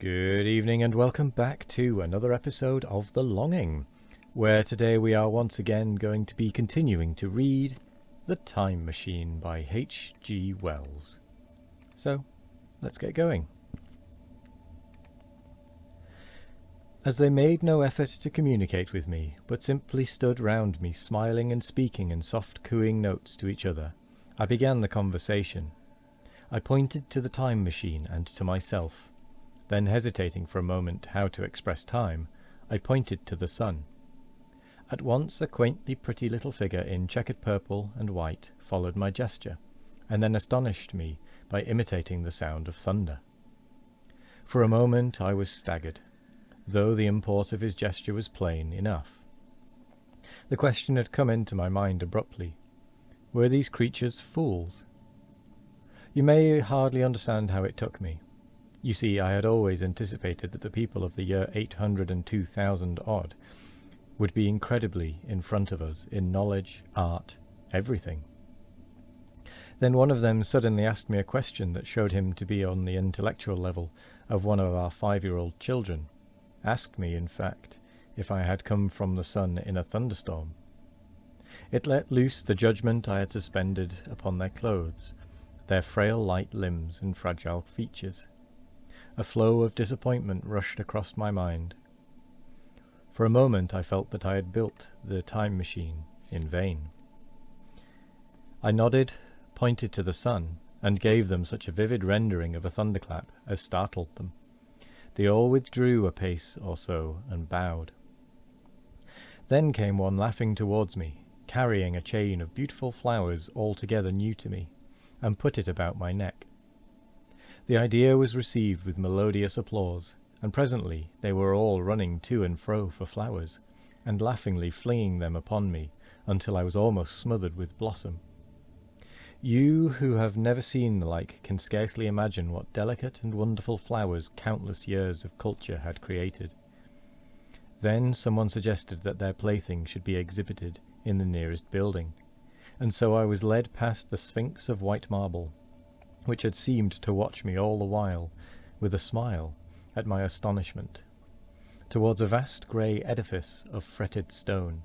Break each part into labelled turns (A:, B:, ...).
A: Good evening and welcome back to another episode of The Longing, where today we are once again going to be continuing to read The Time Machine by H.G. Wells. So, let's get going. As they made no effort to communicate with me, but simply stood round me smiling and speaking in soft cooing notes to each other, I began the conversation. I pointed to the time machine and to myself. Then, hesitating for a moment how to express time, I pointed to the sun. At once a quaintly pretty little figure in checkered purple and white followed my gesture, and then astonished me by imitating the sound of thunder. For a moment I was staggered, though the import of his gesture was plain enough. The question had come into my mind abruptly. Were these creatures fools? You may hardly understand how it took me. You see, I had always anticipated that the people of the year 802,000 odd would be incredibly in front of us in knowledge, art, everything. Then one of them suddenly asked me a question that showed him to be on the intellectual level of one of our 5-year-old children. Asked me, in fact, if I had come from the sun in a thunderstorm. It let loose the judgment I had suspended upon their clothes, their frail light limbs and fragile features. A flow of disappointment rushed across my mind. For a moment I felt that I had built the time machine in vain. I nodded, pointed to the sun, and gave them such a vivid rendering of a thunderclap as startled them. They all withdrew a pace or so and bowed. Then came one laughing towards me, carrying a chain of beautiful flowers altogether new to me, and put it about my neck. The idea was received with melodious applause, and presently they were all running to and fro for flowers, and laughingly flinging them upon me until I was almost smothered with blossom. You who have never seen the like can scarcely imagine what delicate and wonderful flowers countless years of culture had created. Then someone suggested that their plaything should be exhibited in the nearest building, and so I was led past the Sphinx of white marble, which had seemed to watch me all the while, with a smile, at my astonishment, towards a vast grey edifice of fretted stone.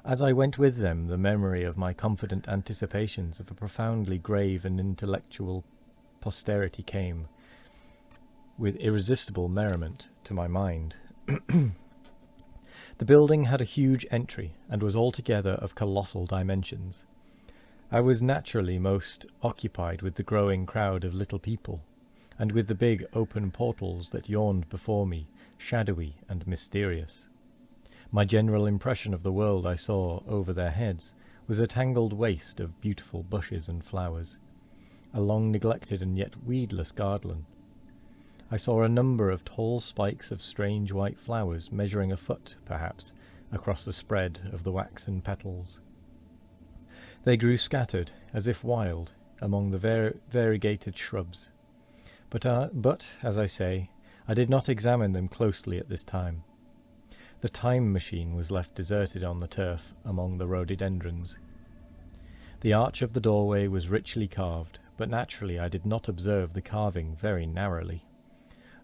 A: As I went with them, the memory of my confident anticipations of a profoundly grave and intellectual posterity came, with irresistible merriment, to my mind. The building had a huge entry, and was altogether of colossal dimensions. I was naturally most occupied with the growing crowd of little people, and with the big open portals that yawned before me, shadowy and mysterious. My general impression of the world I saw over their heads was a tangled waste of beautiful bushes and flowers, a long-neglected and yet weedless garden. I saw a number of tall spikes of strange white flowers measuring a foot, perhaps, across the spread of the waxen petals. They grew scattered, as if wild, among the variegated shrubs. But, as I say, I did not examine them closely at this time. The time machine was left deserted on the turf among the rhododendrons. The arch of the doorway was richly carved, but naturally I did not observe the carving very narrowly,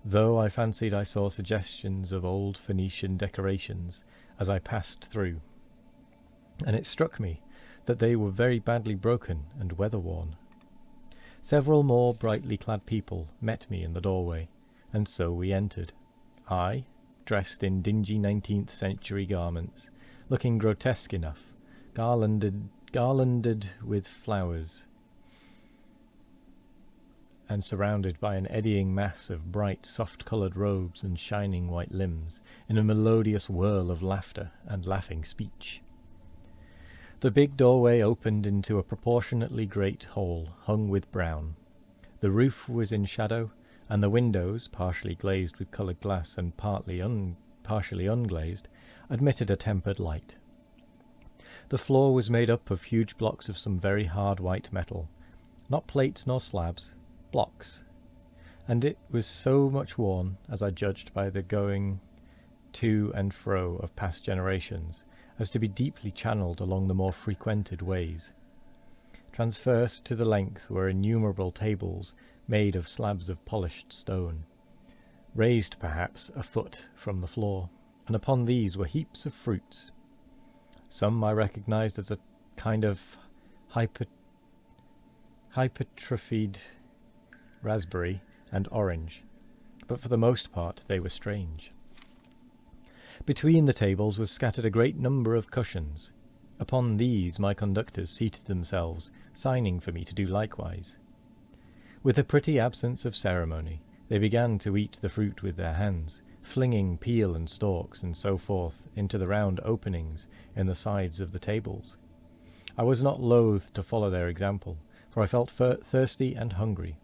A: though I fancied I saw suggestions of old Phoenician decorations as I passed through, and it struck me that they were very badly broken and weather-worn. Several more brightly clad people met me in the doorway, and so we entered. I, dressed in dingy 19th century garments, looking grotesque enough, garlanded with flowers, and surrounded by an eddying mass of bright, soft-coloured robes and shining white limbs, in a melodious whirl of laughter and laughing speech. The big doorway opened into a proportionately great hall hung with brown. The roof was in shadow, and the windows, partially glazed with coloured glass and partially unglazed, admitted a tempered light. The floor was made up of huge blocks of some very hard white metal, not plates nor slabs, blocks, and it was so much worn, as I judged by the going to and fro of past generations, as to be deeply channelled along the more frequented ways. Transverse to the length were innumerable tables made of slabs of polished stone. raised perhaps a foot from the floor, and upon these were heaps of fruits. Some I recognized as a kind of hypertrophied raspberry and orange, but for the most part they were strange. Between the tables was scattered a great number of cushions. Upon these my conductors seated themselves, signing for me to do likewise. With a pretty absence of ceremony, they began to eat the fruit with their hands, flinging peel and stalks and so forth into the round openings in the sides of the tables. I was not loath to follow their example, for I felt thirsty and hungry.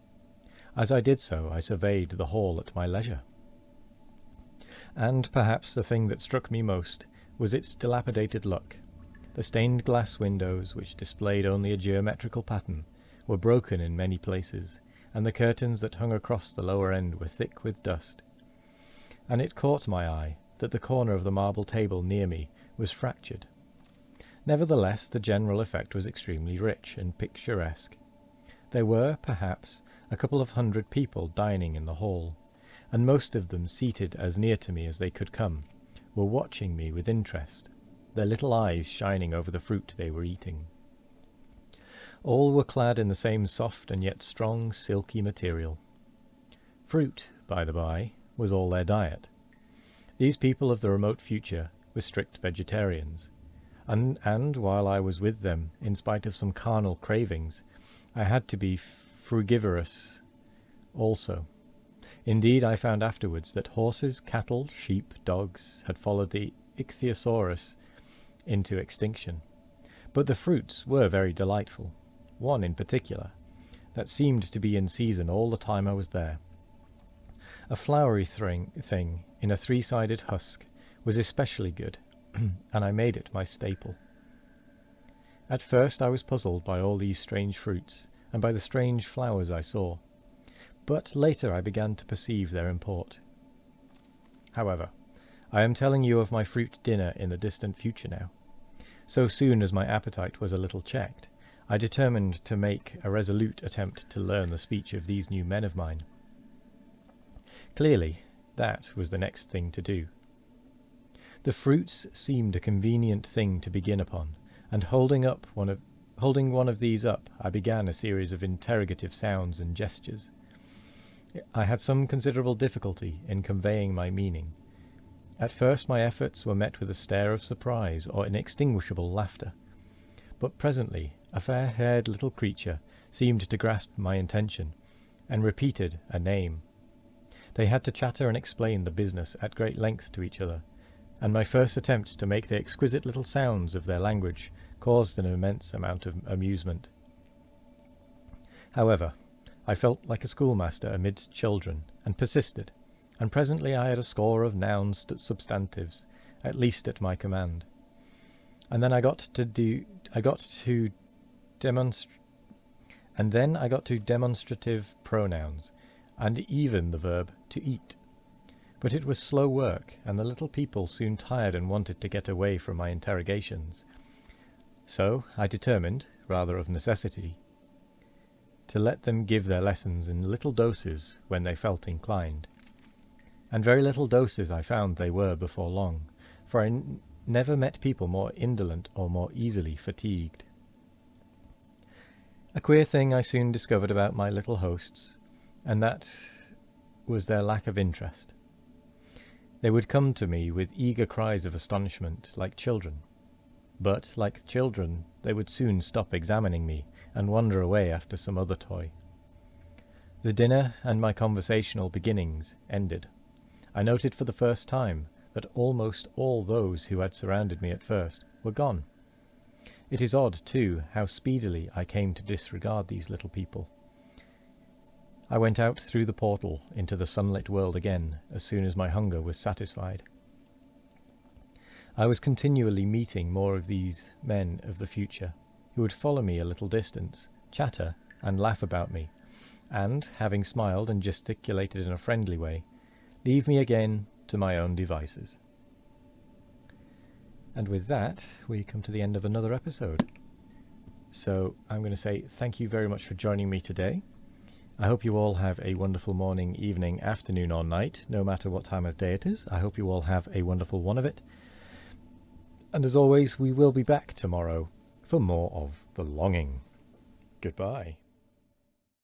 A: As I did so, I surveyed the hall at my leisure. And perhaps the thing that struck me most was its dilapidated look. The stained glass windows, which displayed only a geometrical pattern, were broken in many places, and the curtains that hung across the lower end were thick with dust. And it caught my eye that the corner of the marble table near me was fractured. Nevertheless, the general effect was extremely rich and picturesque. There were, perhaps, a couple of 100 people dining in the hall, and most of them, seated as near to me as they could come, were watching me with interest, their little eyes shining over the fruit they were eating. All were clad in the same soft and yet strong silky material. Fruit, by the by, was all their diet. These people of the remote future were strict vegetarians, and while I was with them, in spite of some carnal cravings, I had to be frugivorous also. Indeed, I found afterwards that horses, cattle, sheep, dogs had followed the ichthyosaurus into extinction. But the fruits were very delightful, one in particular, that seemed to be in season all the time I was there. A flowery thing in a 3-sided husk was especially good, and I made it my staple. At first I was puzzled by all these strange fruits, and by the strange flowers I saw, but later I began to perceive their import. However, I am telling you of my fruit dinner in the distant future now. So soon as my appetite was a little checked, I determined to make a resolute attempt to learn the speech of these new men of mine. Clearly, that was the next thing to do. The fruits seemed a convenient thing to begin upon, and holding one of these up, I began a series of interrogative sounds and gestures. I had some considerable difficulty in conveying my meaning. At first my efforts were met with a stare of surprise or inextinguishable laughter, but presently a fair-haired little creature seemed to grasp my intention, and repeated a name. They had to chatter and explain the business at great length to each other, and my first attempt to make the exquisite little sounds of their language caused an immense amount of amusement. However, I felt like a schoolmaster amidst children, and persisted, and presently I had a score of noun substantives, at least at my command. And then I got to demonstrative pronouns, and even the verb to eat. But it was slow work, and the little people soon tired and wanted to get away from my interrogations. So I determined, rather of necessity, to let them give their lessons in little doses when they felt inclined. And very little doses I found they were before long, for I never met people more indolent or more easily fatigued. A queer thing I soon discovered about my little hosts, and that was their lack of interest. They would come to me with eager cries of astonishment, like children. But, like children, they would soon stop examining me and wander away after some other toy. The dinner and my conversational beginnings ended. I noted for the first time that almost all those who had surrounded me at first were gone. It is odd, too, how speedily I came to disregard these little people. I went out through the portal into the sunlit world again as soon as my hunger was satisfied. I was continually meeting more of these men of the future, who would follow me a little distance, chatter, and laugh about me, and, having smiled and gesticulated in a friendly way, leave me again to my own devices. And with that, we come to the end of another episode. So I'm going to say thank you very much for joining me today. I hope you all have a wonderful morning, evening, afternoon, or night, no matter what time of day it is. I hope you all have a wonderful one of it. And as always, we will be back tomorrow for more of The Longing. Goodbye.